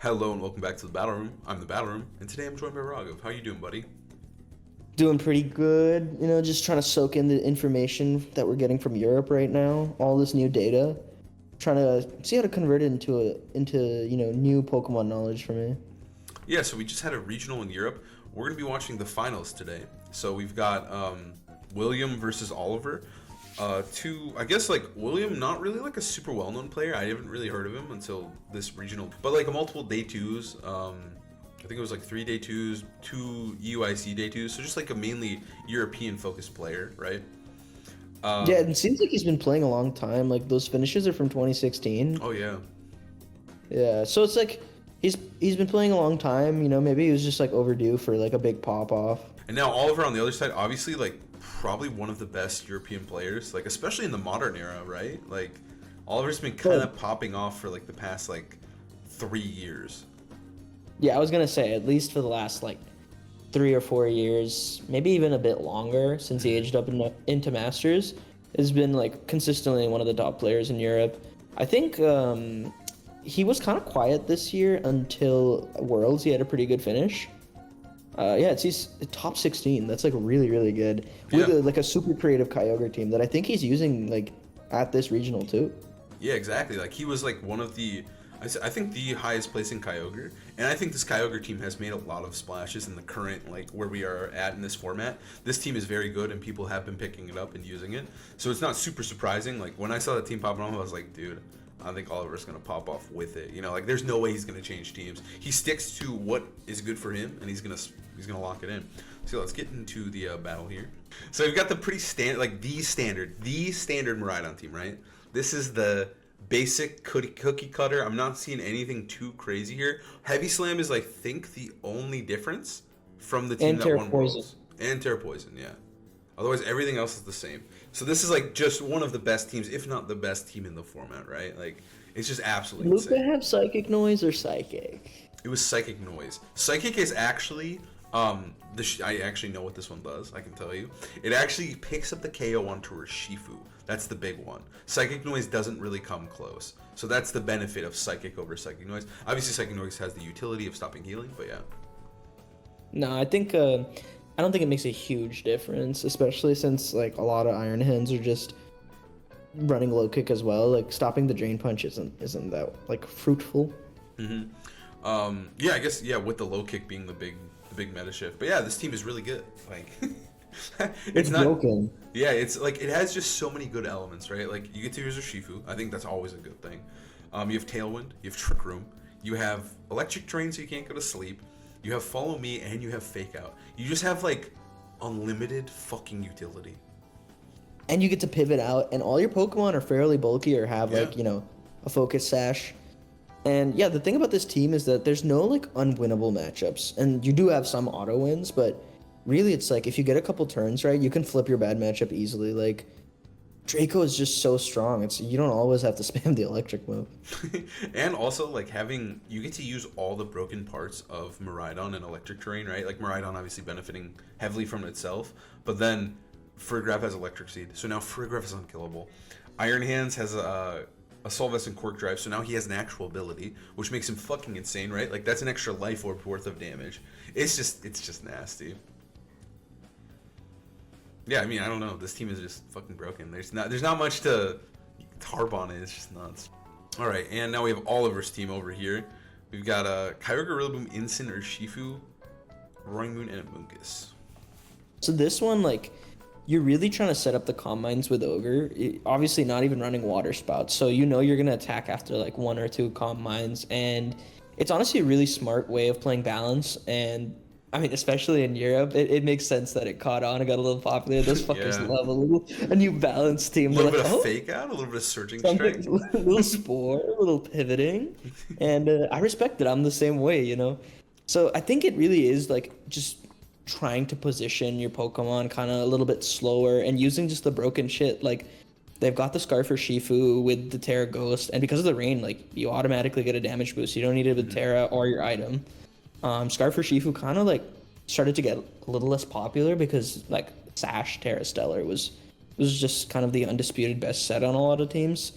Hello and welcome back to the Battle Room. I'm the Battle Room, and today I'm joined by Raghav. How you doing, buddy? Doing pretty good, just trying to soak in the information that we're getting from Europe right now, all this new data, trying to see how to convert it into new Pokemon knowledge for me. Yeah, so we just had a regional in Europe. We're going to be watching the finals today. So we've got William versus Oliver. I guess, like, William, not really like a super well-known player. I haven't really heard of him until this regional. But, like, a multiple day twos. I think it was like 3 day twos, 2 UIC day twos. So just like a mainly European-focused player, right? Yeah, it seems like he's been playing a long time. Like those finishes are from 2016. Oh, yeah. Yeah, so it's like he's been playing a long time. Maybe he was just like overdue for like a big pop off. And now Oliver on the other side, obviously, like, probably one of the best European players, like, especially in the modern era, right? Like, Oliver's been kind of popping off for, like, the past, like, 3 years. Yeah, I was gonna say at least for the last like 3 or 4 years, maybe even a bit longer since he aged up into Masters, has been like consistently one of the top players in Europe. I think he was kind of quiet this year until Worlds. He had a pretty good finish. Yeah, he's top 16. That's like really, really good with Yeah. like a super creative Kyogre team that I think he's using like at this regional too. Yeah, exactly. Like, he was, like, one of the, I think the highest placing Kyogre. And I think this Kyogre team has made a lot of splashes in the current, like, where we are at in this format. This team is very good, and people have been picking it up and using it. So it's not super surprising. Like, when I saw the team popping off, I was like, dude, I think Oliver's going to pop off with it. Like, there's no way he's going to change teams. He sticks to what is good for him, and he's going to lock it in. So let's get into the battle here. So we've got the pretty standard, like, the standard Miraidon team, right? This is the basic cookie cutter. I'm not seeing anything too crazy here. Heavy Slam is, I think, the only difference from the team And that Terra won Poison. Worlds. And Terra Poison, yeah. Otherwise, everything else is the same. So this is, like, just one of the best teams, if not the best team in the format, right? Like, it's just absolutely Luca insane. have Psychic Noise or Psychic? It was Psychic Noise. Psychic is actually, I actually know what this one does, I can tell you. It actually picks up the KO onto Urshifu. That's the big one. Psychic Noise doesn't really come close. So that's the benefit of Psychic over Psychic Noise. Obviously, Psychic Noise has the utility of stopping healing, but yeah. No, I think I don't think it makes a huge difference, especially since like a lot of Iron Hands are just running low kick as well. Like stopping the Drain Punch isn't that like fruitful. Yeah, I guess, yeah, with the low kick being the big meta shift. But yeah, this team is really good. Like, It's not broken. Yeah, it's like it has just so many good elements, right? Like, you get to use Urshifu. I think that's always a good thing. You have Tailwind, you have Trick Room, you have Electric Drain so you can't go to sleep, you have Follow Me, and you have Fake Out. You just have, like, unlimited fucking utility. And you get to pivot out, and all your Pokemon are fairly bulky or have like, Yeah. a focus sash. And yeah, the thing about this team is that there's no like unwinnable matchups. And you do have some auto wins, but really it's like if you get a couple turns right, you can flip your bad matchup easily. Like Draco is just so strong. You don't always have to spam the electric move. And also, like, you get to use all the broken parts of Miraidon and Electric Terrain, right? Like, Miraidon obviously benefiting heavily from itself, but then Farigiraf has Electric Seed, so now Farigiraf is unkillable. Iron Hands has a Soul Vest and Quark Drive, so now he has an actual ability, which makes him fucking insane, right? Like, that's an extra life orb worth of damage. It's just nasty. Yeah, I mean, I don't know. This team is just fucking broken. There's not much to harp on it. It's just nuts. All right, and now we have Oliver's team over here. We've got Kyogre, Rillaboom, Incin, Urshifu, Roaring Moon, and a Mungus. So this one, like, you're really trying to set up the Calm Minds with Ogre. Obviously not even running Water Spouts, so you know you're going to attack after like 1 or 2 Calm Minds. And it's honestly a really smart way of playing balance. And I mean, especially in Europe, it makes sense that it caught on and got a little popular. Those fuckers Yeah. love a new balance team. A little They're bit like, of oh, Fake Out, a little bit of Surging something, Strike. a little spore, a little pivoting. And I respect it. I'm the same way. So I think it really is like just trying to position your Pokemon kind of a little bit slower and using just the broken shit. Like they've got the Scarf for Shifu with the Terra Ghost, and because of the rain, like you automatically get a damage boost. You don't need it with Terra or your item. Scarf for Shifu kind of like started to get a little less popular because like Sash Terra Stellar was just kind of the undisputed best set on a lot of teams.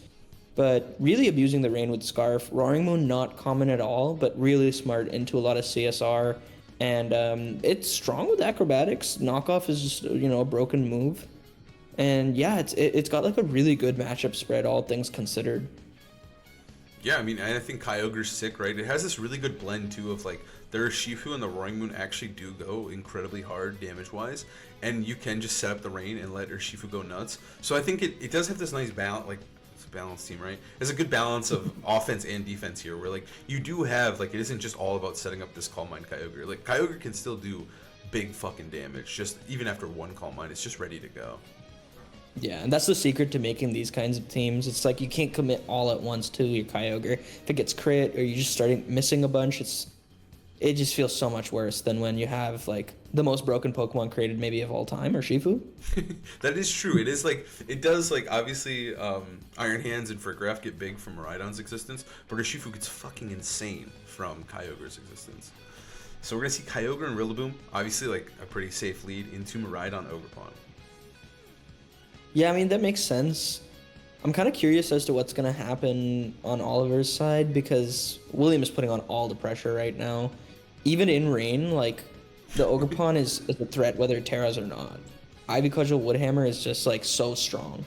but really abusing the rain with Scarf. Roaring Moon, not common at all, but really smart into a lot of CSR. And it's strong with acrobatics. Knockoff is just, a broken move. And yeah, it's got like a really good matchup spread, all things considered. Yeah, I mean, I think Kyogre's sick, right? It has this really good blend, too, of, like, the Urshifu and the Roaring Moon actually do go incredibly hard damage-wise, and you can just set up the rain and let Urshifu go nuts. So I think it does have this nice balance, like, it's a balanced team, right? There's a good balance of offense and defense here, where, like, you do have, like, it isn't just all about setting up this Calm Mind Kyogre. Like, Kyogre can still do big fucking damage, just even after one Calm Mind, it's just ready to go. Yeah, and that's the secret to making these kinds of teams. It's like you can't commit all at once to your Kyogre. If it gets crit or you just starting missing a bunch, it just feels so much worse than when you have like the most broken Pokemon created maybe of all time, or Shifu. That is true. It is like it does like obviously Iron Hands and Farigiraf get big from Miraidon's existence, but Urshifu gets fucking insane from Kyogre's existence. So we're gonna see Kyogre and Rillaboom, obviously like a pretty safe lead into Miraidon Ogerpon. Yeah, I mean, that makes sense. I'm kind of curious as to what's going to happen on Oliver's side because William is putting on all the pressure right now. Even in rain, like, the Ogerpon is a threat whether it Terras or not. Ivy Cudgel Woodhammer is just, like, so strong.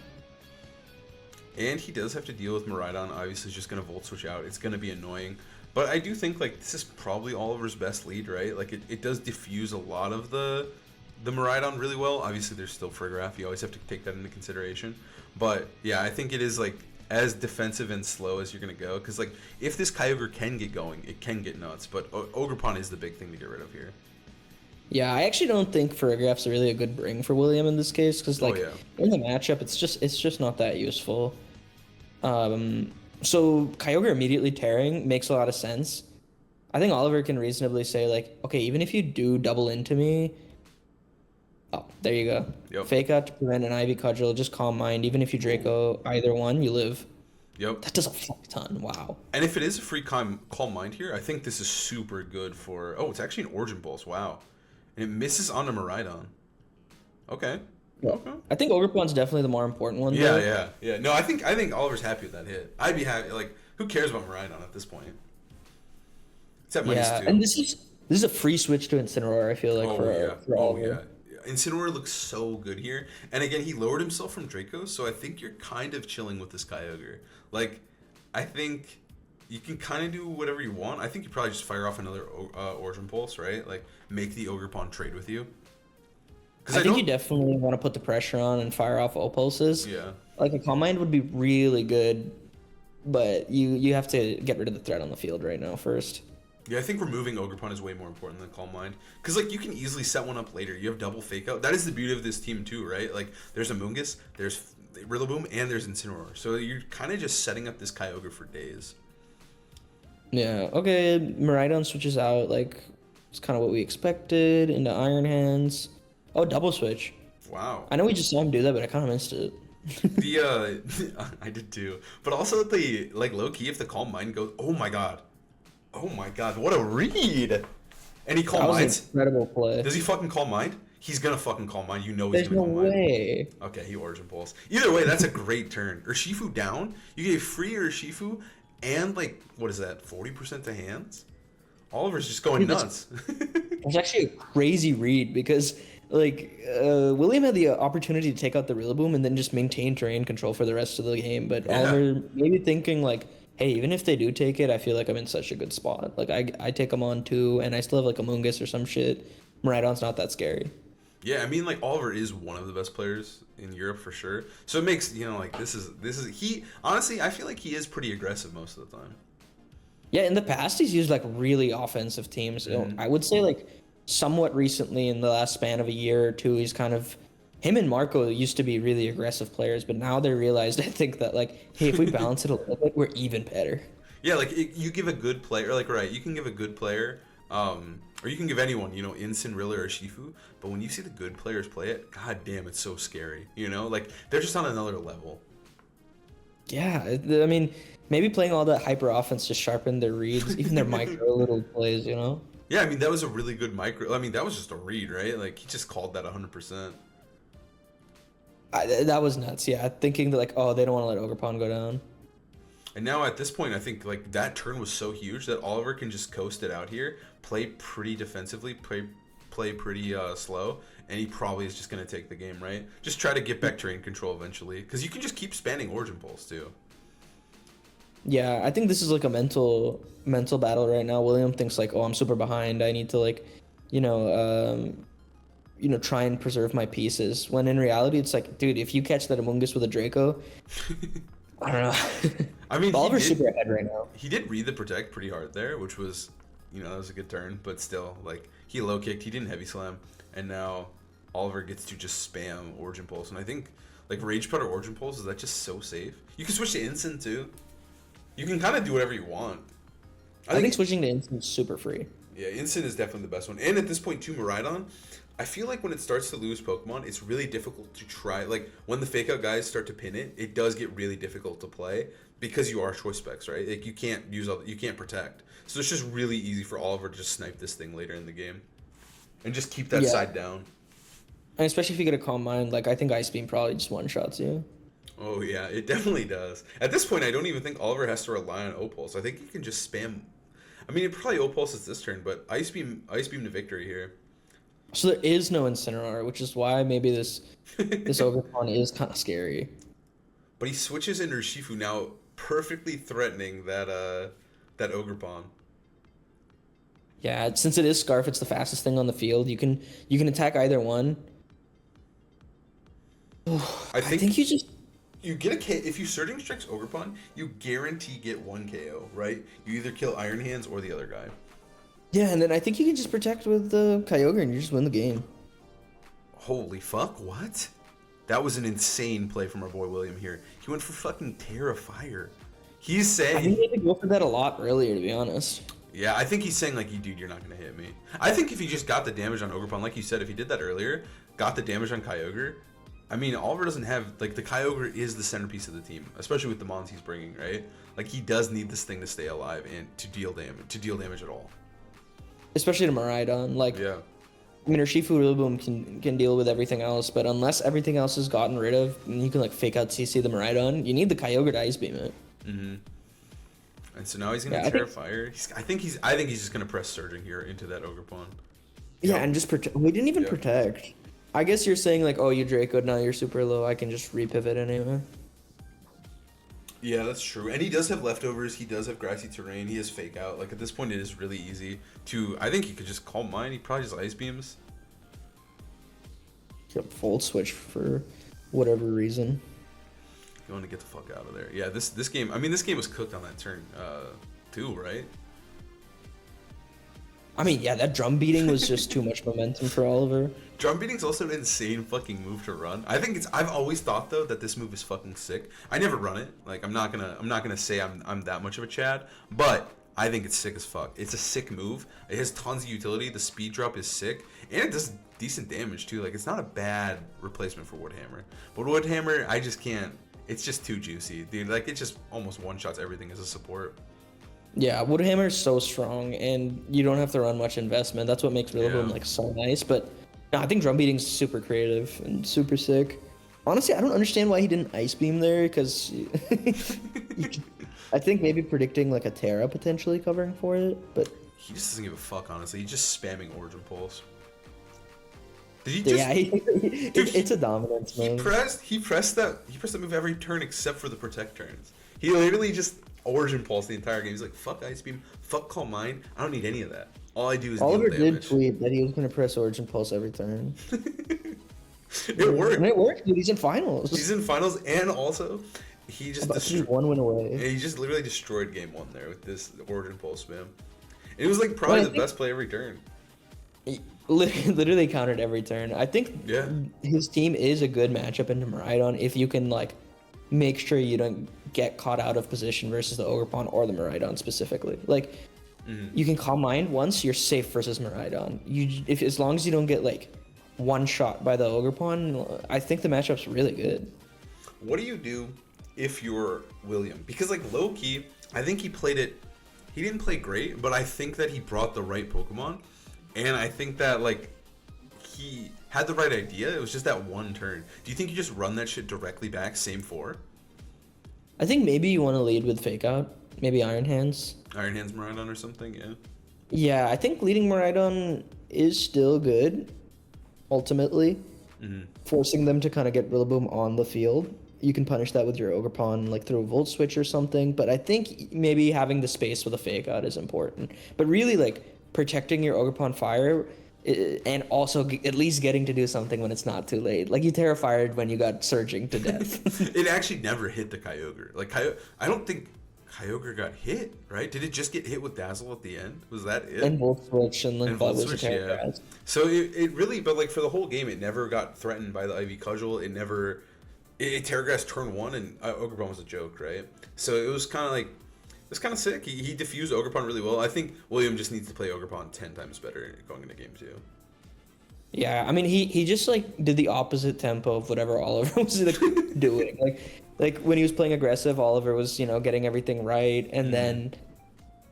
And he does have to deal with Miraidon. Obviously, just going to Volt Switch out. It's going to be annoying. But I do think, like, this is probably Oliver's best lead, right? Like, it does diffuse a lot of the Miraidon really well. Obviously, there's still Farigiraf. You always have to take that into consideration. But, yeah, I think it is, like, as defensive and slow as you're going to go. Because, like, if this Kyogre can get going, it can get nuts. But Ogerpon is the big thing to get rid of here. Yeah, I actually don't think Farigiraf's really a good bring for William in this case. Because, like, in the matchup, it's just not that useful. So, Kyogre immediately tearing makes a lot of sense. I think Oliver can reasonably say, like, okay, even if you do double into me... Oh, there you go. Yep. Fake out to prevent an Ivy Cudgel, just Calm Mind. Even if you Draco either one, you live. Yep. That does a fuck ton. Wow. And if it is a free Calm Mind here, I think this is super good for... Oh, it's actually an Origin Pulse. Wow. And it misses onto Miraidon. Okay. Yeah. Okay. I think Ogerpon's definitely the more important one. Yeah, though. yeah. No, I think Oliver's happy with that hit. I'd be happy. Like, who cares about Miraidon at this point? It's at -2. And this is a free switch to Incineroar, I feel like, for Oliver. Incineroar looks so good here. And again, he lowered himself from Draco, so I think you're kind of chilling with this Kyogre. Like, I think you can kind of do whatever you want. I think you probably just fire off another Origin Pulse, right? Like, make the Ogerpon trade with you. I think you definitely want to put the pressure on and fire off O-Pulses. Yeah. Like, a Calm Mind would be really good, but you have to get rid of the threat on the field right now first. Yeah, I think removing Ogerpon is way more important than Calm Mind. Because, like, you can easily set one up later. You have double Fake Out. That is the beauty of this team, too, right? Like, there's Amoonguss, there's Rillaboom, and there's Incineroar. So you're kind of just setting up this Kyogre for days. Yeah, okay, Miraidon switches out, like, it's kind of what we expected, into Iron Hands. Oh, double switch. Wow. I know we just saw him do that, but I kind of missed it. I did too. But also, like, low-key, if the Calm Mind goes, oh my god, what a read! And he Calm Minds. Incredible play. Does he fucking Calm Mind? He's gonna fucking Calm Mind. You know he's gonna Calm Mind. There's no way. Okay, he Origin Pulse. Either way, that's a great turn. Urshifu down. You gave free Urshifu and, like, what is that, 40% to hands? Oliver's just going nuts. It's actually a crazy read because, like, William had the opportunity to take out the Rillaboom and then just maintain terrain control for the rest of the game. But Oliver maybe thinking, like, hey, even if they do take it, I feel like I'm in such a good spot. Like, I take them on too, and I still have, like, Amoonguss or some shit. Miraidon's not that scary. Yeah, I mean, like, Oliver is one of the best players in Europe for sure. So it makes, like, this is he, honestly, I feel like he is pretty aggressive most of the time. Yeah, in the past, he's used, like, really offensive teams. Mm-hmm. I would say, like, somewhat recently in the last span of a year or two, he's kind of... Him and Marco used to be really aggressive players, but now they realized, I think, that, like, hey, if we balance it a little bit, we're even better. Yeah, like, you give a good player, like, right, you can give a good player, or you can give anyone, Incin, Rilla, or Shifu, but when you see the good players play it, god damn, it's so scary, Like, they're just on another level. Yeah, I mean, maybe playing all that hyper offense just sharpened their reads, even their micro little plays, Yeah, I mean, that was a really good micro. I mean, that was just a read, right? Like, he just called that 100%. That was nuts, yeah. Thinking that, like, oh, they don't want to let Ogerpon go down. And now at this point, I think like that turn was so huge that Oliver can just coast it out here, play pretty defensively, play pretty slow, and he probably is just gonna take the game, right? Just try to get back terrain control eventually, because you can just keep spamming Origin Pulse too. Yeah, I think this is like a mental battle right now. William thinks like, oh, I'm super behind. I need to like, you know, try and preserve my pieces. When in reality, it's like, dude, if you catch that Amoongus with a Draco, I don't know. I mean, Oliver's super ahead right now. He did read the protect pretty hard there, which was, that was a good turn. But still, like, he low kicked, he didn't heavy slam, and now Oliver gets to just spam Origin Pulse. And I think like Rage Powder Origin Pulse, is that just so safe? You can switch to Instant too. You can kind of do whatever you want. I think switching to Instant is super free. Yeah, Instant is definitely the best one. And at this point, too, Miraidon, I feel like when it starts to lose Pokemon, it's really difficult to try. Like, when the fake out guys start to pin it, it does get really difficult to play because you are choice specs, right? Like, you can't you can't protect. So it's just really easy for Oliver to just snipe this thing later in the game and just keep that side down. And especially if you get a Calm Mind, like, I think Ice Beam probably just one-shots you. Oh, yeah, it definitely does. At this point, I don't even think Oliver has to rely on O-Pulse. I think he can just spam. I mean, it probably O-Pulses this turn, but Ice Beam to victory here. So there is no Incineroar, which is why maybe this Ogerpon is kind of scary. But he switches into Urshifu now, perfectly threatening that Ogerpon. Yeah, since it is Scarf, it's the fastest thing on the field. You can attack either one. I think you just... You get a K if you Surging Strikes Ogerpon, you guarantee get one KO, right? You either kill Iron Hands or the other guy. Yeah, and then I think you can just protect with the Kyogre and you just win the game. Holy fuck, what? That was an insane play from our boy William here. He went for fucking Terrafire. He's saying... I think he had to go for that a lot earlier, to be honest. Yeah, I think he's saying, like, dude, you're not going to hit me. I think if he just got the damage on Ogerpon, like you said, if he did that earlier, got the damage on Kyogre, I mean, Oliver doesn't have... Like, the Kyogre is the centerpiece of the team, especially with the mons he's bringing, right? Like, he does need this thing to stay alive and to deal damage at all. Especially to Miraidon. Like, yeah. I mean, Urshifu Rillaboom can deal with everything else, but unless everything else is gotten rid of, and you can, like, fake out CC the Miraidon, you need the Kyogre to Ice Beam it. Mm-hmm. And so now he's going to Terrafire. I think he's just going to press Surging here into that Ogerpon. Yeah, and just protect. We didn't even protect. I guess you're saying, like, oh, you Draco, now you're super low. I can just repivot anyway. Yeah, that's true. And he does have leftovers. He does have Grassy Terrain. He has Fake Out. Like, at this point, it is really easy to... I think he could just Calm Mind. He probably just Ice Beams. Volt Switch for whatever reason. You want to get the fuck out of there. Yeah, this game... I mean, this game was cooked on that turn, too, right? I mean, yeah, that drum beating was just too much momentum for Oliver. Drum beating's also an insane fucking move to run. I've always thought though that this move is fucking sick. I never run it. Like I'm not gonna say I'm that much of a Chad, but I think it's sick as fuck. It's a sick move. It has tons of utility. The speed drop is sick, and it does decent damage too. Like it's not a bad replacement for Woodhammer. But Woodhammer, I just can't. It's just too juicy, dude. Like it just almost one shots everything as a support. Yeah, Woodhammer is so strong, and you don't have to run much investment. That's what makes Rillaboom like so nice. But no, I think drum beating's super creative and super sick. Honestly, I don't understand why he didn't Ice Beam there, because I think maybe predicting like a Terra potentially covering for it, but he just doesn't give a fuck. Honestly, he's just spamming Origin Pulse. Did he just? Yeah, it's a dominance move. He pressed that move every turn except for the protect turns. He literally just Origin Pulse the entire game. He's like, fuck Ice Beam, fuck Calm Mind. I don't need any of that. All I do is Oliver deal damage. did tweet that he was going to press Origin Pulse every turn. It worked. And it worked, dude. He's in finals. He's in finals, and also he just destroyed one win away. He just literally destroyed game one there with this Origin Pulse spam. And it was like probably the best play every turn. He literally countered every turn. I think his team is a good matchup into Miraidon if you can like make sure you don't get caught out of position versus the Ogerpon or the Miraidon specifically. Like you can Calm Mind once, you're safe versus Miraidon. As long as you don't get like one shot by the Ogerpon, I think the matchup's really good. What do you do if you're William? Because like low key, I think he played it. He didn't play great, but I think that he brought the right Pokemon, and I think that like he had the right idea. It was just that one turn. Do you think you just run that shit directly back, same 4? I think maybe you want to lead with fake out, maybe Iron Hands. Iron Hands Maridon or something, yeah. Yeah, I think leading Maridon is still good, ultimately. Forcing them to kind of get Rillaboom on the field. You can punish that with your Ogerpon, like through a Volt Switch or something, but I think maybe having the space with a fake out is important. But really, like, protecting your Ogerpon Fire and also at least getting to do something when it's not too late. Like, you Terra Fired when you got Surging to death. It actually never hit the Kyogre. Like, I don't think Kyogre got hit, right? Did it just get hit with Dazzle at the end? Was that it? And Volt Switch and like Volt was Switch, a yeah. Terra. So it really, but like for the whole game, it never got threatened by the Ivy Cudgel. It never, it Terragrass turn 1 and Ogerpon was a joke, right? So it was kind of like, it's kind of sick. He diffused Ogerpon really well. I think William just needs to play Ogerpon 10 times better going into game 2. Yeah, I mean he just like did the opposite tempo of whatever Oliver was like doing. Like when he was playing aggressive, Oliver was, you know, getting everything right, and then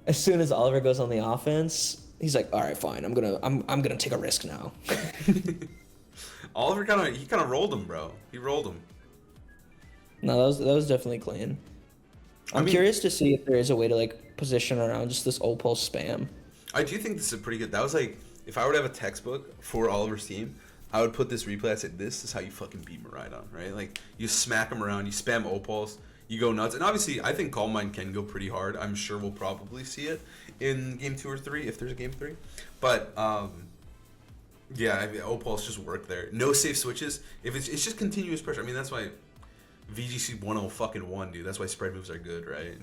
as soon as Oliver goes on the offense, he's like, "All right, fine. I'm gonna take a risk now." Oliver kind of rolled him, bro. He rolled him. No, that was definitely clean. I'm curious to see if there is a way to like position around just this Opal spam. I do think this is pretty good. That was like, if I were to have a textbook for Oliver's team, I would put this replay. I said, this is how you fucking beat Maridon, right? Like, you smack him around, you spam Opals, you go nuts. And obviously, I think Calm Mind can go pretty hard. I'm sure we'll probably see it in game 2 or 3, if there's a game 3. But, yeah, I mean, Opals just work there. No safe switches. If it's just continuous pressure. I mean, that's why VGC 101, dude. That's why spread moves are good, right?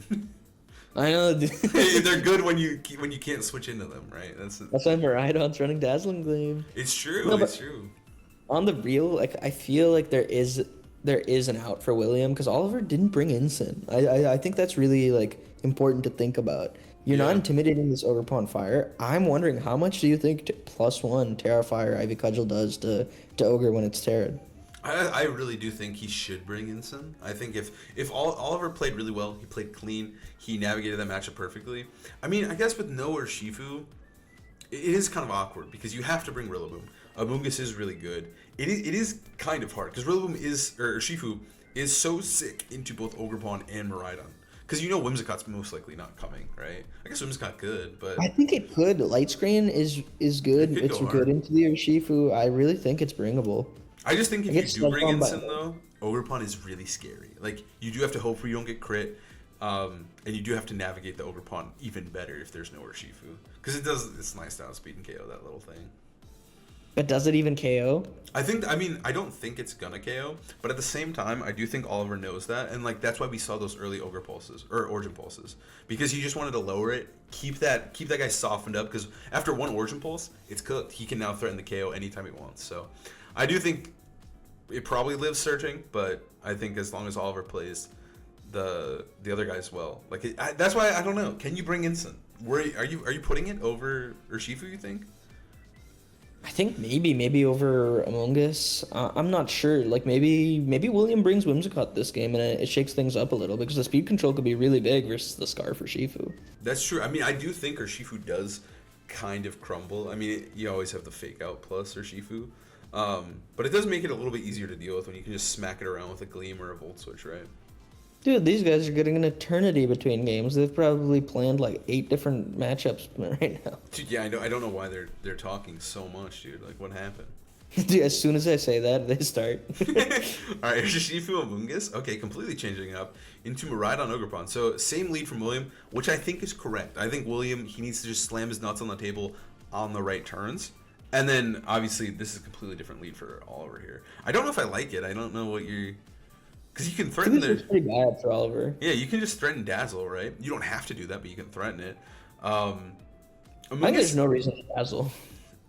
I know. They're good when you can't switch into them, right? That's why Maridon's running Dazzling Gleam. It's true. No, it's true. On the real, like, I feel like there is an out for William because Oliver didn't bring Incin. I think that's really like important to think about. You're not intimidating this Ogerpon Fire. I'm wondering how much do you think +1 Terra Fire Ivy Cudgel does to Ogre when it's Terra'd? I really do think he should bring Incin. I think if Oliver played really well, he played clean, he navigated that matchup perfectly. I mean, I guess with No or Shifu, it is kind of awkward because you have to bring Rillaboom. Amoonguss is really good. It is kind of hard because Rillaboom or Shifu is so sick into both Ogerpon and Maridon. Because you know Whimsicott's most likely not coming, right? I guess Whimsicott could, but I think it could. Light Screen is good. It's good into the Urshifu. I really think it's bringable. I just think if you do bring Incin, though, Ogerpon is really scary. Like, you do have to hope for you don't get crit, and you do have to navigate the Ogerpon even better if there's no Urshifu. Because it's nice to outspeed and KO that little thing. But does it even KO? I don't think it's gonna KO, but at the same time, I do think Oliver knows that, and like that's why we saw those early Ogre pulses or Origin pulses, because he just wanted to lower it, keep that guy softened up, because after one Origin pulse, it's cooked. He can now threaten the KO anytime he wants. So, I do think it probably lives searching, but I think as long as Oliver plays the other guys well, like that's why I don't know. Can you bring Incin? Are you putting it over Urshifu? You think? I think maybe over Among Us. I'm not sure. Like maybe William brings Whimsicott this game and it shakes things up a little because the speed control could be really big versus the Scar for Shifu. That's true. I mean, I do think Urshifu does kind of crumble. I mean, you always have the fake out plus Urshifu, but it does make it a little bit easier to deal with when you can just smack it around with a Gleam or a Volt Switch, right? Dude, these guys are getting an eternity between games. They've probably planned like 8 different matchups right now. Dude, yeah, I know. I don't know why they're talking so much, dude. Like, what happened? Dude, as soon as I say that, they start. All right, Urshifu Amoonguss. Okay, completely changing it up into Maridon Ogerpon. So same lead from William, which I think is correct. I think William, he needs to just slam his nuts on the table on the right turns. And then, obviously, this is a completely different lead for Oliver here. I don't know if I like it. I don't know what you're... Because you can threaten It's pretty bad for Oliver. Yeah, you can just threaten Dazzle, right? You don't have to do that, but you can threaten it. I think there's no reason to Dazzle.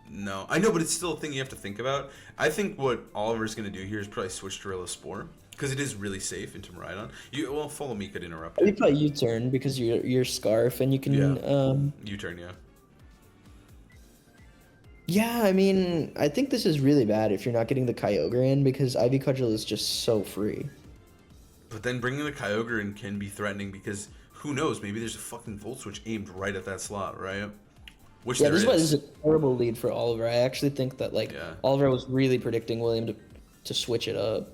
No, I know, but it's still a thing you have to think about. I think what Oliver's going to do here is probably switch to Gorilla Spore, because it is really safe into Maridon. Well, Follow Me could interrupt it. You probably U-turn because you're Scarf and you can... U-turn, yeah. Yeah, I mean, I think this is really bad if you're not getting the Kyogre in because Ivy Cudgel is just so free. But then bringing the Kyogre in can be threatening because who knows? Maybe there's a fucking Volt Switch aimed right at that slot, right? Which yeah, this is a terrible lead for Oliver. I actually think that Oliver was really predicting William to switch it up.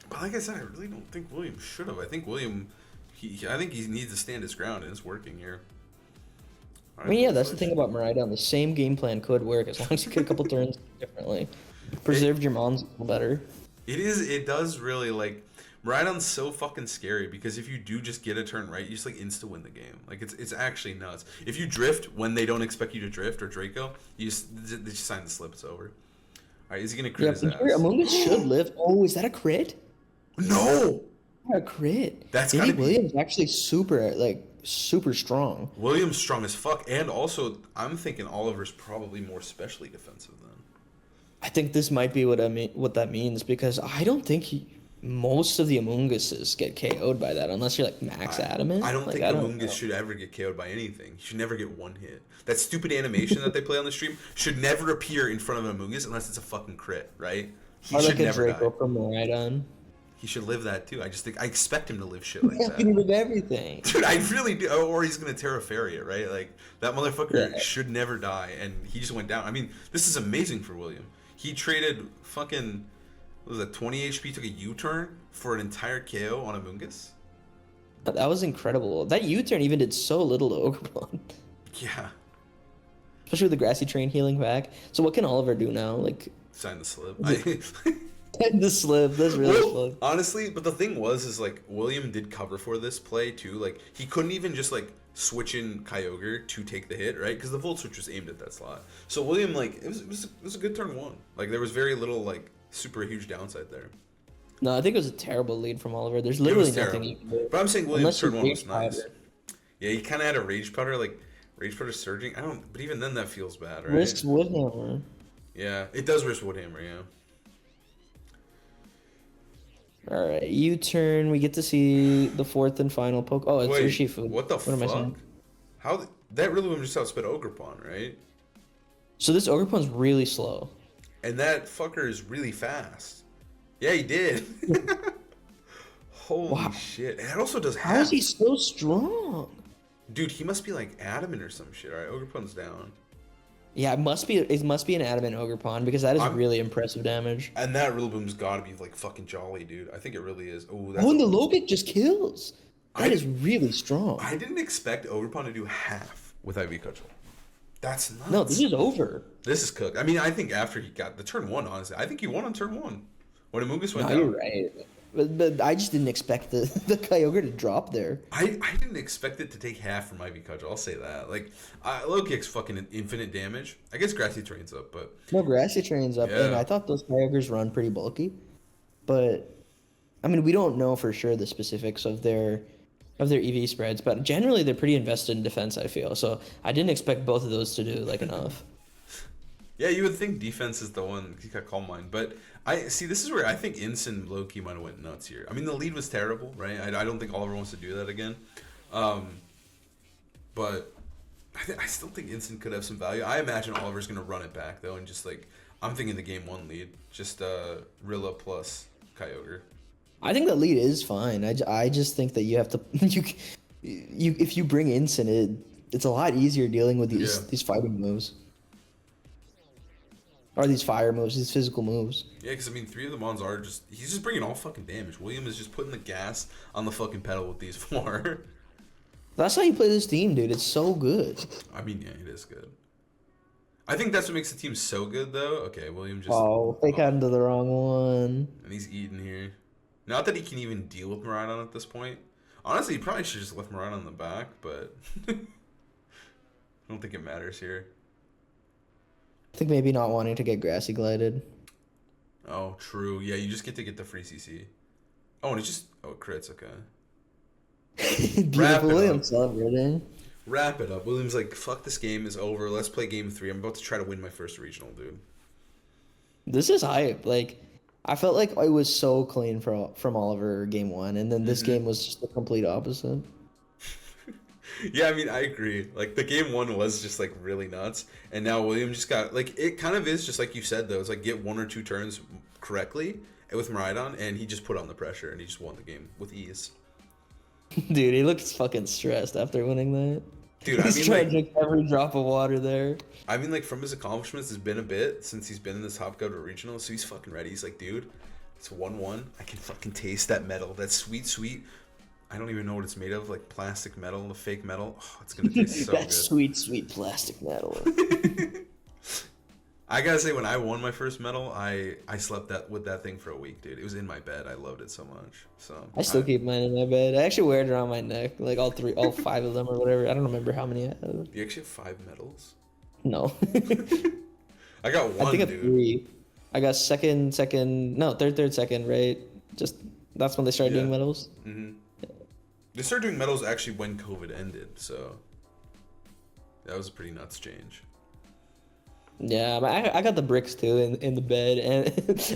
But like I said, I really don't think William should have. I think William I think he needs to stand his ground, and it's working here. I mean, yeah, that's the thing about Maridon. The same game plan could work as long as you get a couple turns differently. Preserved your mons a little better. It is. It does really like. Maridon's so fucking scary because if you do just get a turn right, you just like insta win the game. Like it's actually nuts. If you drift when they don't expect you to drift or Draco, they just sign the slip. It's over. All right, is he gonna crit his ass? Among Us should live. Oh, is that a crit? No. A crit. That's Maybe gotta be. Williams actually super strong. Williams strong as fuck, and also I'm thinking Oliver's probably more specially defensive than. I think this might be what that means because I don't think most of the Among Uses get KO'd by that unless you're like max adamant. I don't like, think Among Us should ever get KO'd by anything. He should never get one hit. That stupid animation that they play on the stream should never appear in front of an Among Us unless it's a fucking crit, right? He should never die. From Maridon. He should live that too. I expect him to live shit like that. He can live everything. Dude, I really do. Or he's gonna Terra Feria, right? Like that motherfucker should never die, and he just went down. I mean, this is amazing for William. He traded fucking, what was it, 20 HP, took a U-turn for an entire KO on Among Us. That was incredible. That U-turn even did so little to Ogrepon. Yeah. Especially with the grassy train healing back. So what can Oliver do now? Like sign the slip. The slip. That's really slow. Honestly, but the thing is like William did cover for this play too. Like he couldn't even just like switch in Kyogre to take the hit, right? Because the Volt Switch was aimed at that slot. So William, like, it was a good turn one. Like there was very little like super huge downside there. No, I think it was a terrible lead from Oliver. There's literally nothing you can do. But I'm saying William's turn one was nice. Yeah, he kind of had a Rage Powder, like Rage Powder surging. But even then that feels bad, right? Risks Woodhammer. Yeah, it does risk Woodhammer, yeah. All right, U-turn. We get to see the fourth and final poke. Oh, it's Urshifu. What the fuck? Am I saying? How that Rillaboom just outsped Ogrepon, right? So this Ogrepon's really slow. And that fucker is really fast. Yeah, he did. Holy shit! And it also does. How is he so strong? Dude, he must be like adamant or some shit. All right, Ogrepon's down. Yeah, it must be an adamant Ogrepon because that is really impressive damage. And that Rillaboom's got to be like fucking jolly, dude. I think it really is. And the Logic just kills. That is really strong. I didn't expect Ogrepon to do half with IV Cudgel. That's nuts. No, this is over. This is cooked. I mean, I think after he got the turn one, honestly, I think he won on turn one. When Amoonguss went down. You're right. But I just didn't expect the Kyogre to drop there. I didn't expect it to take half from Ivy Cudgel. I'll say that. Like, low kick's fucking infinite damage. I guess Grassy Train's up, but... No, Grassy Train's up, and I thought those Kyogres run pretty bulky. But, I mean, we don't know for sure the specifics of their EV spreads, but generally they're pretty invested in defense, I feel. So I didn't expect both of those to do, like, enough. Yeah, you would think defense is the one. He got Calm Mind, but this is where I think Instant low-key might have went nuts here. I mean, the lead was terrible, right? I don't think Oliver wants to do that again. But I still think Instant could have some value. I imagine Oliver's going to run it back, though, and just, like, I'm thinking the game one lead. Just Rilla plus Kyogre. I think the lead is fine. I just think that you have to... if you bring Instant, it's a lot easier dealing with these fighting moves. Or these fire moves, these physical moves. Yeah, because, I mean, 3 of the Mons are just... He's just bringing all fucking damage. William is just putting the gas on the fucking pedal with these 4. That's how you play this team, dude. It's so good. I mean, yeah, it is good. I think that's what makes the team so good, though. Okay, William just... Oh, they got into the wrong one. And he's eating here. Not that he can even deal with Maridon at this point. Honestly, he probably should just left Maridon in the back, but... I don't think it matters here. I think maybe not wanting to get Grassy Glided. Oh, true. Yeah, you just get to get the free CC. Oh, and it's just... Oh, crits, okay. Beautiful William celebrating. Wrap it up. William's like, fuck this game is over. Let's play game 3. I'm about to try to win my first regional, dude. This is hype. Like, I felt like it was so clean from Oliver game 1, and then this game was just the complete opposite. Yeah, I mean, I agree. Like, the game 1 was just, like, really nuts. And now William just got, like, it kind of is just like you said, though. It's like, get 1 or 2 turns correctly with Maridon, and he just put on the pressure, and he just won the game with ease. Dude, he looks fucking stressed after winning that. Dude, he's trying to drink every drop of water there. I mean, like, from his accomplishments, it's been a bit since he's been in this Top Governor Regional, so he's fucking ready. He's like, dude, it's 1-1. I can fucking taste that metal, that sweet, sweet I don't even know what it's made of, like plastic metal, the fake metal. Oh, it's gonna taste so That good. sweet, sweet plastic metal. I gotta say, when I won my first medal, I slept with that thing for a week, dude. It was in my bed. I loved it so much. So I still keep mine in my bed. I actually wear it around my neck, like all five of them or whatever. I don't remember how many I have. You actually have 5 medals? No. I got one, I think I have dude. 3. I got third, second, right? Just that's when they started doing medals. Mm-hmm. They started doing medals actually when COVID ended, so that was a pretty nuts change. Yeah, but I got the bricks too in the bed and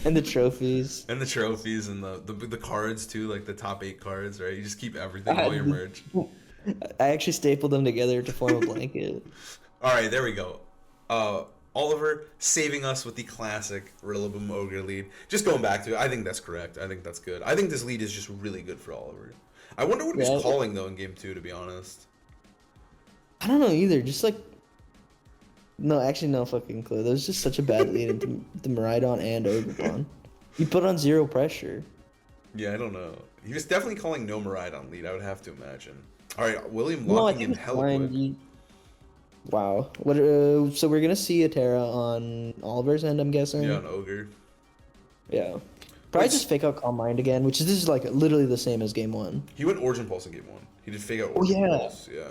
and the trophies. And the trophies and the cards too, like the top 8 cards, right? You just keep everything, all your merch. I actually stapled them together to form a blanket. All right, there we go. Oliver saving us with the classic Rillaboom Ogre lead. Just going back to it, I think that's correct. I think that's good. I think this lead is just really good for Oliver. I wonder what he's calling though in game 2, to be honest. I don't know either. Just like no, actually no fucking clue. That was just such a bad lead into the Miraidon and Ogerpon. You put on 0 pressure. Yeah, I don't know. He was definitely calling no Miraidon lead, I would have to imagine. All right, William locking in hella quick. Wow. What? So we're gonna see a Terra on Oliver's end, I'm guessing. Yeah, an Ogre. Yeah. Probably just fake out Calm Mind again, which is this is like literally the same as game 1. He went Origin Pulse in game 1. He did fake out Origin Pulse. Yeah.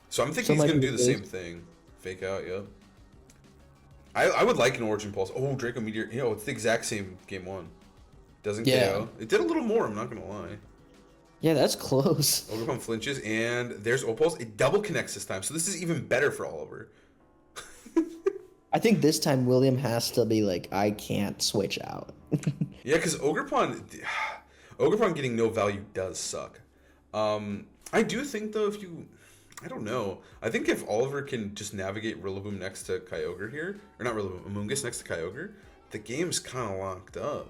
So I'm thinking he's gonna do the same thing. Fake out. Yep. I would like an Origin Pulse. Oh, Draco Meteor. You know, it's the exact same game 1. Doesn't KO. It did a little more. I'm not gonna lie. Yeah, that's close. Ogerpon flinches, and there's Opals. It double connects this time, so this is even better for Oliver. I think this time William has to be like, I can't switch out. Yeah, because Ogerpon getting no value does suck. I do think, though, I don't know. I think if Oliver can just navigate Rillaboom next to Kyogre here, or not Rillaboom, Amoonguss next to Kyogre, the game's kind of locked up.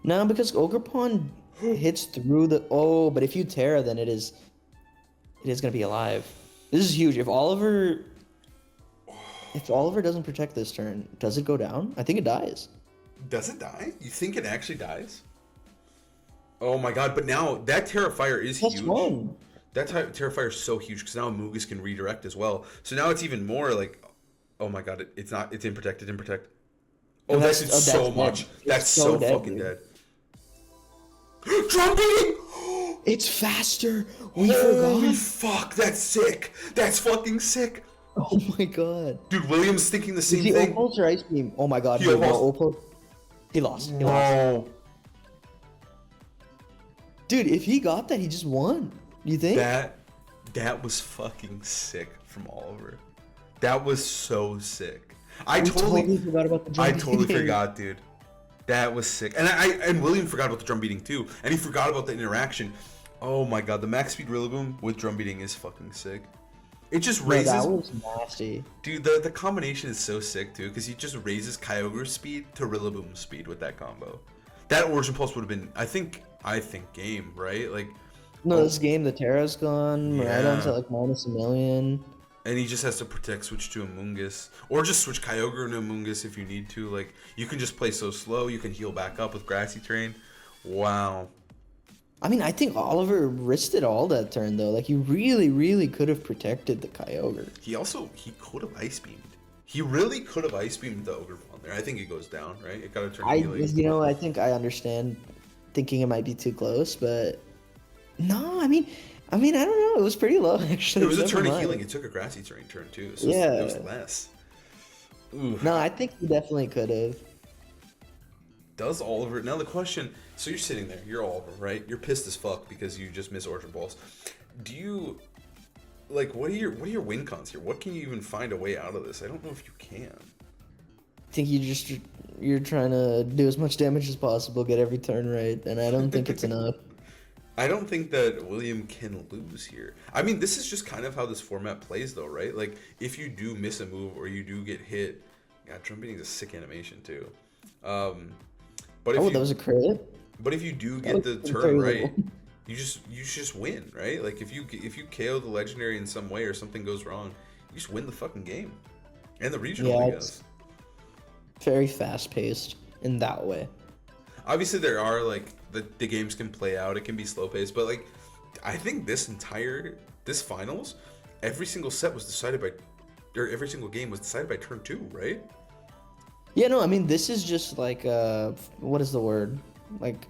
No, because Ogerpon hits through the but if you Terra, then it is gonna be alive. This is huge. If Oliver doesn't protect this turn, does it go down? I think it dies. Does it die? You think it actually dies? Oh my god! But now that Terrafire is huge. One. That Terrafire is so huge because now Amoonguss can redirect as well. So now it's even more like, oh my god! It's not. It's in protect. It didn't protect. Oh, that's so much. That's so fucking dead. Drum beating! It's faster. We Holy forgot. Fuck! That's sick. That's fucking sick. Oh my god. Dude, William's thinking the same thing. thing. Opals or Ice Beam? Oh my god. Opals. He lost. He lost. Dude, if he got that, he just won. You think? That was fucking sick from Oliver. That was so sick. I totally forgot about the drum I totally forgot, dude. That was sick. And William forgot about the drum beating too. And he forgot about the interaction. Oh my god, the max speed Rillaboom with drum beating is fucking sick. It just raises. That was nasty. Dude, the combination is so sick too, because he just raises Kyogre's speed to Rillaboom's speed with that combo. That Origin Pulse would have been, I think game, right? Like. No, this game the Terra's gone. Miraidon's at like -1,000,000. And he just has to protect, switch to Amoonguss. Or just switch Kyogre to Amoonguss if you need to. Like, you can just play so slow. You can heal back up with Grassy Terrain. Wow. I mean, I think Oliver risked it all that turn, though. Like, he really, really could have protected the Kyogre. He could have Ice Beamed. He really could have Ice Beamed the Ogerpon there. I think it goes down, right? It got to turn healing. I think I understand thinking it might be too close, but... No, I mean, I don't know. It was pretty low, actually. It was a turn of healing. It took a Grassy Terrain turn, too. So it was less. Ooh. No, I think he definitely could have. Does Oliver... Now the question... So you're sitting there. You're Oliver, right? You're pissed as fuck because you just missed Origin Balls. Do you... Like, what are your win cons here? What can you even find a way out of this? I don't know if you can. I think you're trying to do as much damage as possible, get every turn right, and I don't think it's enough. I don't think that William can lose here. I mean, this is just kind of how this format plays, though, right? Like, if you do miss a move or you do get hit, yeah, drum beating is a sick animation too. But if that was a crit. But if you do get the turn right, you just win, right? Like if you KO the legendary in some way or something goes wrong, you just win the fucking game, and the regional, I guess. Very fast paced in that way. obviously there are like the games can play out. It can be slow paced, but like I think this finals, every single set was decided by, or every single game was decided by turn 2, right? Yeah, no, I mean this is just like what is the word? Like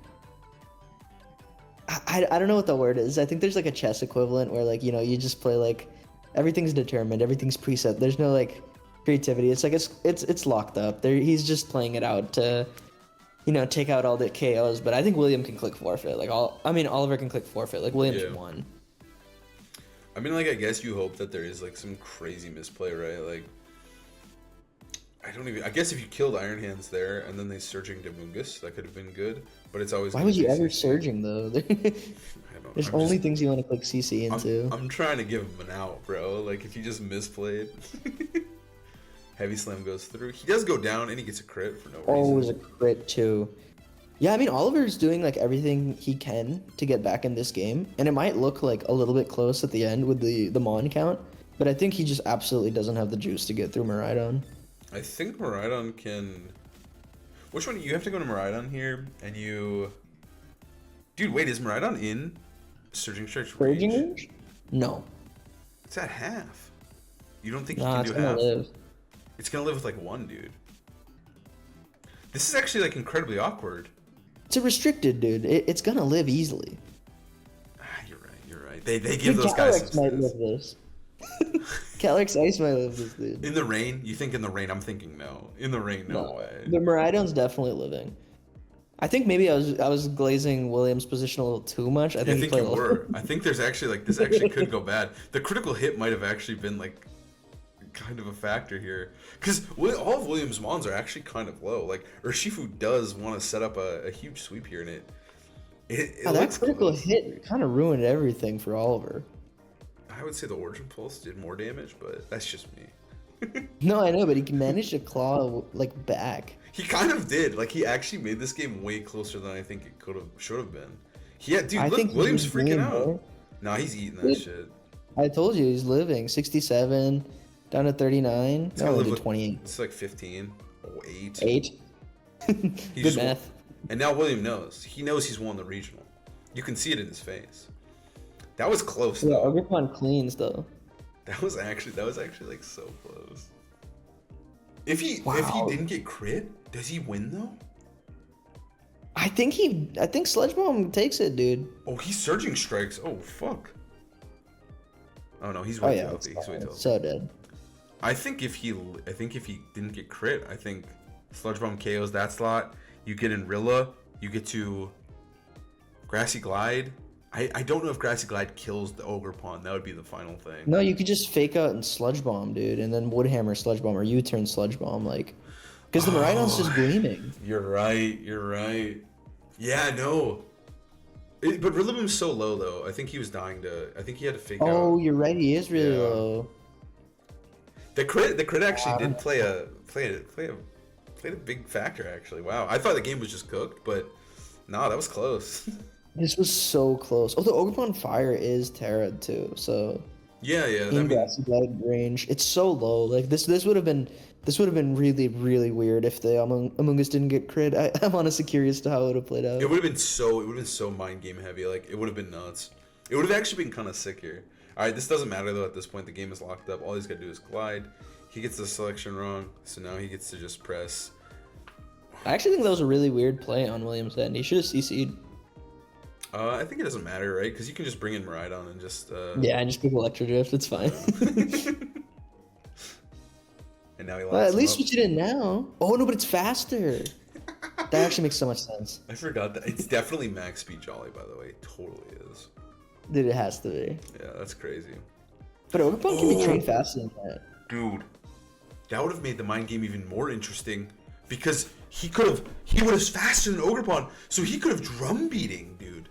I don't know what the word is. I think there's like a chess equivalent where like, you know, you just play like everything's determined, everything's preset. There's no like creativity. It's like it's locked up. There he's just playing it out to, you know, take out all the KOs, but I think William can click forfeit. Like Oliver can click forfeit. Like William's won. I mean, like I guess you hope that there is like some crazy misplay, right? Like I guess if you killed Iron Hands there and then they surging to Mungus, that could have been good. But it's always. Why would you ever surging though? There's only things you want to click CC into. I'm trying to give him an out, bro. Like if you just misplayed. Heavy Slam goes through. He does go down and he gets a crit for no reason. Oh, it was a crit too. Yeah, I mean Oliver's doing like everything he can to get back in this game, and it might look like a little bit close at the end with the Mon count, but I think he just absolutely doesn't have the juice to get through Miraidon. I think Miraidon can. Which one? You have to go to Miraidon here, and you. Dude, wait, is Miraidon in Surging Strike's range? Surging range? No. It's at half. You don't think he Nah, can do half? Live. It's gonna live with like 1, dude. This is actually like incredibly awkward. It's a restricted, dude. It's gonna live easily. You're right. They give those guys some might live this. Calyrex Ice might live this, dude. In the rain? You think in the rain? I'm thinking no. In the rain, no way. The Miraidon's definitely living. I think maybe I was glazing William's position a little too much. I think you were. I think there's actually like this actually could go bad. The critical hit might have actually been like kind of a factor here, because all of William's mons are actually kind of low. Like Urshifu does want to set up a huge sweep here, and it that critical hit kind of ruined everything for Oliver. I would say the Origin Pulse did more damage, but that's just me. No, I know, but he managed to claw like back. He kind of did. Like he actually made this game way closer than I think it should have been. Dude, look, William's freaking out. Nah, he's eating that shit. I told you he's living 67 down to 39. No, to 28. It's like 15. Oh, 8. 8. Good math. And now William knows. He knows he's won the regional. You can see it in his face. That was close though. Yeah, Ogerpon cleans though. That was actually like so close. If he didn't get crit, does he win though? I think Sludge Bomb takes it, dude. Oh, he's surging strikes. Oh fuck. Oh no, he's way too healthy. He's way too healthy. So dead. I think if he didn't get crit, I think Sludge Bomb KOs that slot. You get in Rilla, you get to Grassy Glide. I don't know if Grassy Glide kills the Ogerpon. That would be the final thing. No, you could just fake out and Sludge Bomb, dude, and then Woodhammer Sludge Bomb, or U-turn Sludge Bomb, like, because the Miraidon's just gleaming. You're right. Yeah, no. But Rillaboom's so low though. I think he was dying to. I think he had to fake out. Oh, you're right. He is really low. The crit actually did play a big factor actually. Wow, I thought the game was just cooked, but nah, that was close. This was so close. Oh, the Ogerpon Fire is Terra too, so yeah. In Grassy Glide range, it's so low. Like this would have been really, really weird if the Among Us didn't get crit. I'm honestly curious to how it would have played out. It would have been so mind game heavy. Like it would have been nuts. It would have actually been kind of sick here. All right, this doesn't matter though. At this point, the game is locked up. All he's got to do is glide. He gets the selection wrong, so now he gets to just press. I actually think that was a really weird play on William's end. He should have CC'd. I think it doesn't matter, right? Because you can just bring in Miraidon and just... Yeah, and just pick Electro Drift. It's fine. And now he well, at least switch it in now. Oh, no, but it's faster. That actually makes so much sense. I forgot that. It's definitely max speed Jolly, by the way. It totally is. Dude, it has to be. Yeah, that's crazy. But Ogerpon can be trained faster than that. Dude, that would have made the mind game even more interesting. Because he was faster than Ogerpon, so he could have drum beating, dude.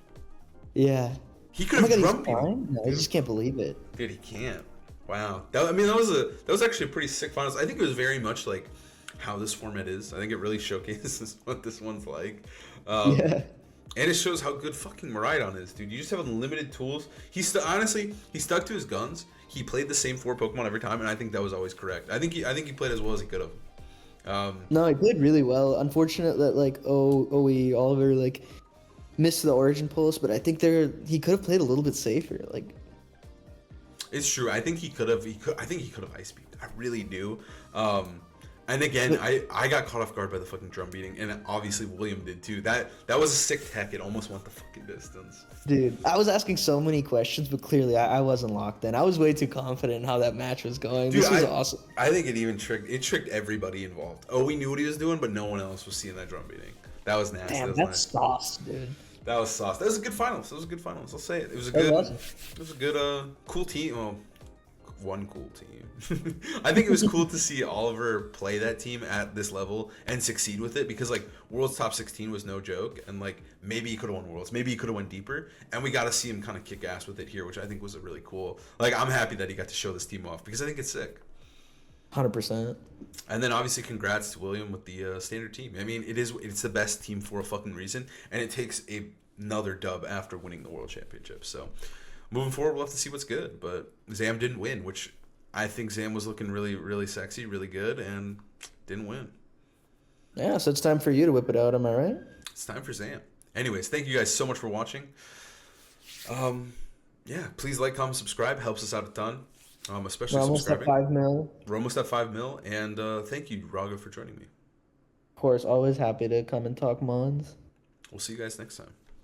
Yeah. He could have drum beating. No, I just can't believe it. Dude, he can't. Wow. That was actually a pretty sick finals. I think it was very much like how this format is. I think it really showcases what this one's like. Yeah. And it shows how good fucking Miraidon is, dude. You just have unlimited tools. Honestly, he stuck to his guns. He played the same 4 Pokemon every time, and I think that was always correct. I think he played as well as he could have. No, he played really well. Unfortunate that like Oliver like missed the origin post, but I think he could have played a little bit safer. Like It's true. I think he could have. I think he could have ice beamed. I really do. And again, But- I got caught off guard by the fucking drum beating, and obviously William did too. That was a sick tech. It almost went the fucking distance. dude, I was asking so many questions, but clearly I wasn't locked in. I was way too confident in how that match was going. Dude, This was awesome. I think it even tricked everybody involved. Oh, we knew what he was doing, but no one else was seeing that drum beating. That was nasty. Damn, that was that's sauce, dude. That was sauce. That was a good finals. That was a good finals. I'll say it. It was a That good. was. It was a good, cool team. Well, one cool team. I think it was cool to see Oliver play that team at this level and succeed with it because like World's top 16 was no joke, and like maybe he could have won Worlds, maybe he could have went deeper, and we got to see him kind of kick ass with it here, which I think was a really cool. Like I'm happy that he got to show this team off because I think it's sick. 100%. And then obviously congrats to William with the standard team. I mean, it's the best team for a fucking reason, and it takes another dub after winning the World Championship. So moving forward, we'll have to see what's good. But Zam didn't win, which I think Zam was looking really, really sexy, really good, and didn't win. Yeah, so it's time for you to whip it out, am I right? It's time for Zam. Anyways, thank you guys so much for watching. Yeah, please like, comment, subscribe. Helps us out a ton. Especially We're almost at subscribing. 5 mil. We're almost at 5 mil, and thank you, Raga, for joining me. Of course, always happy to come and talk Mons. We'll see you guys next time.